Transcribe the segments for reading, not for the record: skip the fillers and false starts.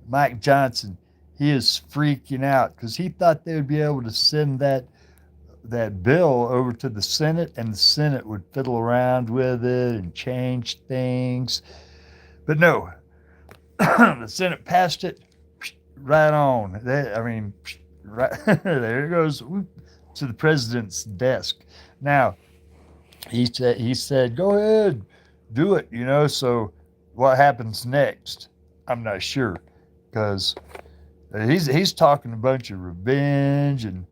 Mike Johnson, he is freaking out because he thought they would be able to send that bill over to the Senate, and the Senate would fiddle around with it and change things. But no, the Senate passed it right on. I mean, right there it goes to the president's desk. Now he said, go ahead, do it. So what happens next? I'm not sure because he's talking a bunch of revenge, and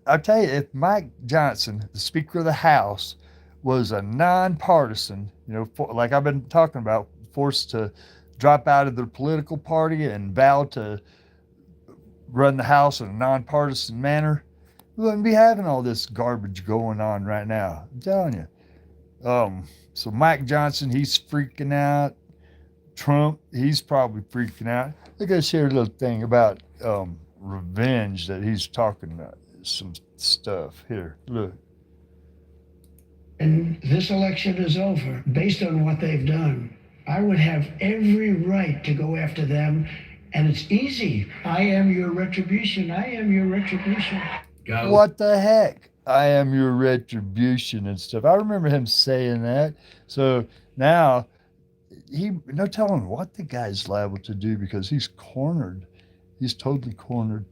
I'll tell you, if Mike Johnson, the Speaker of the House, was a nonpartisan, like I've been talking about, forced to drop out of the political party and vow to run the House in a nonpartisan manner, we wouldn't be having all this garbage going on right now. I'm telling you. So Mike Johnson, he's freaking out. Trump, he's probably freaking out. Look at this here little thing about revenge that he's talking about. Some stuff here. Look. And this election is over based on what they've done. I would have every right to go after them, and it's easy. I am your retribution. I am your retribution. Go. What the heck? I am your retribution and stuff. I remember him saying that. So now no telling what the guy's liable to do because he's cornered. He's totally cornered.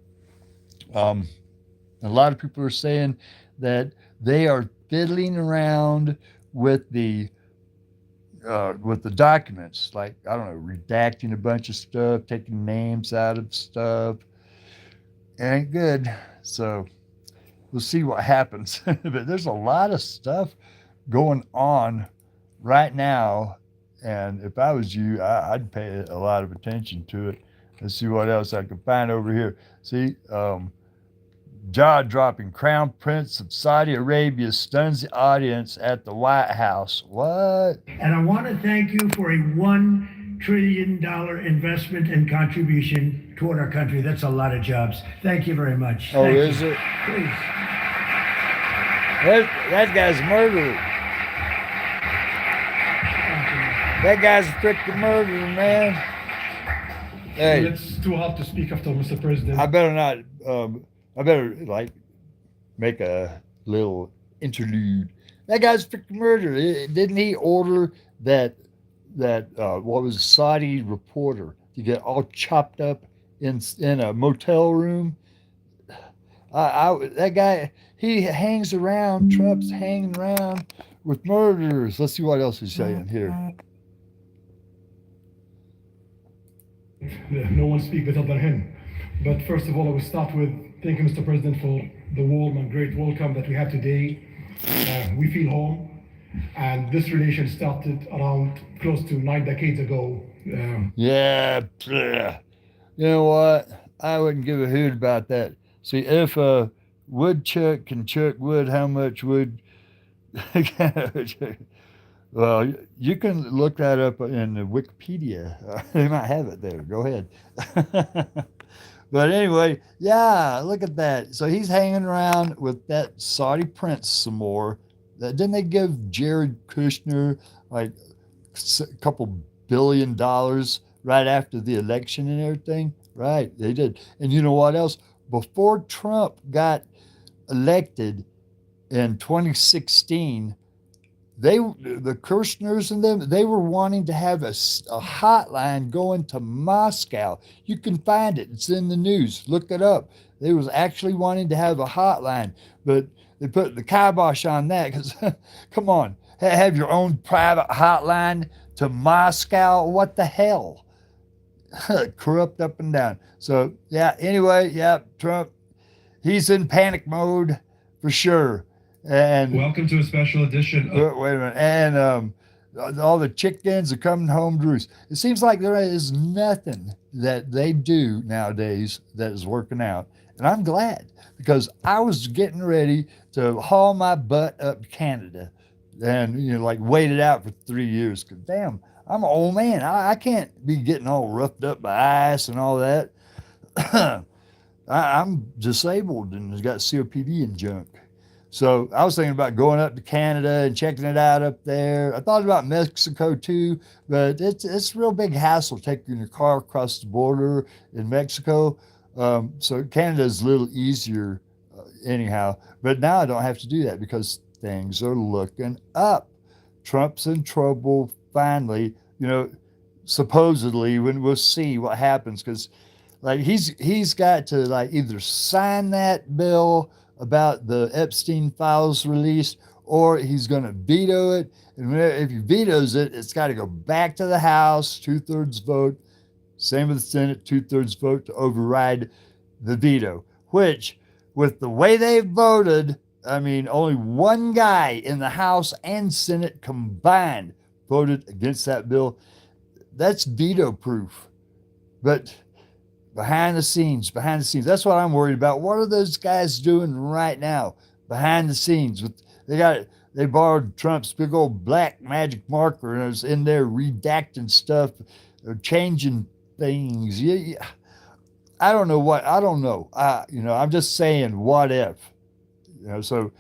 A lot of people are saying that they are fiddling around with the documents, like, I don't know, redacting a bunch of stuff, taking names out of stuff. It ain't good. So we'll see what happens. But there's a lot of stuff going on right now, and if I was you, I'd pay a lot of attention to it. Let's see what else I can find over here. See, jaw-dropping Crown Prince of Saudi Arabia stuns the audience at the White House. What? And I want to thank you for a $1 trillion investment and contribution toward our country. That's a lot of jobs. Thank you very much. Oh, thank is you. it? Please. That guy's a murderer. That guy's a freaking murderer, man. Hey, it's too hot to speak after Mr. President. I better not. I better like make a little interlude. That guy's a freaking murderer. Didn't he order that what was a Saudi reporter to get all chopped up in a motel room? That guy, he hangs around. Trump's hanging around with murderers. Let's see what else he's saying here. No one speaks better than him. But first of all, I will start with thanking Mr. President for the warm and great welcome that we have today. We feel home, and this relation started around close to 9 decades ago. Yeah, you know what? I wouldn't give a hoot about that. See, if a woodchuck can chuck wood, how much wood? Well, you can look that up in the Wikipedia. They might have it there. Go ahead. But anyway, yeah, look at that. So he's hanging around with that Saudi prince some more. Didn't they give Jared Kushner like a couple $1 billion right after the election and everything? Right, they did. And you know what else? Before Trump got elected in 2016, the Kirchners and them, they were wanting to have a hotline going to Moscow. You can find it. It's in the news. Look it up. They was actually wanting to have a hotline, but they put the kibosh on that because, come on, have your own private hotline to Moscow. What the hell? Corrupt up and down. So, yeah, anyway, yeah, Trump, he's in panic mode for sure. And welcome to a special edition of, wait a minute. And all the chickens are coming home to roost. It seems like there is nothing that they do nowadays that is working out. And I'm glad because I was getting ready to haul my butt up to Canada and, like wait it out for 3 years. Because, damn, I'm an old man. I can't be getting all roughed up by ice and all that. I'm disabled and got COPD and junk. So I was thinking about going up to Canada and checking it out up there. I thought about Mexico too, but it's a real big hassle taking your car across the border in Mexico. So Canada is a little easier anyhow. But now I don't have to do that because things are looking up. Trump's in trouble finally. Supposedly, when we'll see what happens, because like he's got to like either sign that bill about the Epstein files release, or he's going to veto it. And if he vetoes it, it's got to go back to the House, 2/3 vote. Same with the Senate, 2/3 vote to override the veto. Which, with the way they voted, I mean, only one guy in the House and Senate combined voted against that bill. That's veto proof. But behind the scenes, that's what I'm worried about. What are those guys doing right now behind the scenes? They borrowed Trump's big old black magic marker and it was in there redacting stuff, or changing things. Yeah, I don't know what. I don't know. I'm just saying, what if? So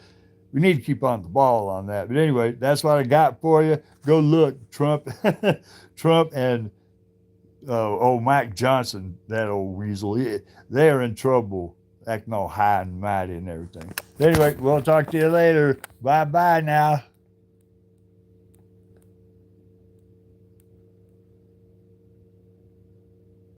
we need to keep on the ball on that. But anyway, that's what I got for you. Go look, Trump, Trump, and old Mike Johnson, that old weasel. They're in trouble, acting all high and mighty and everything. Anyway, we'll talk to you later. Bye bye now.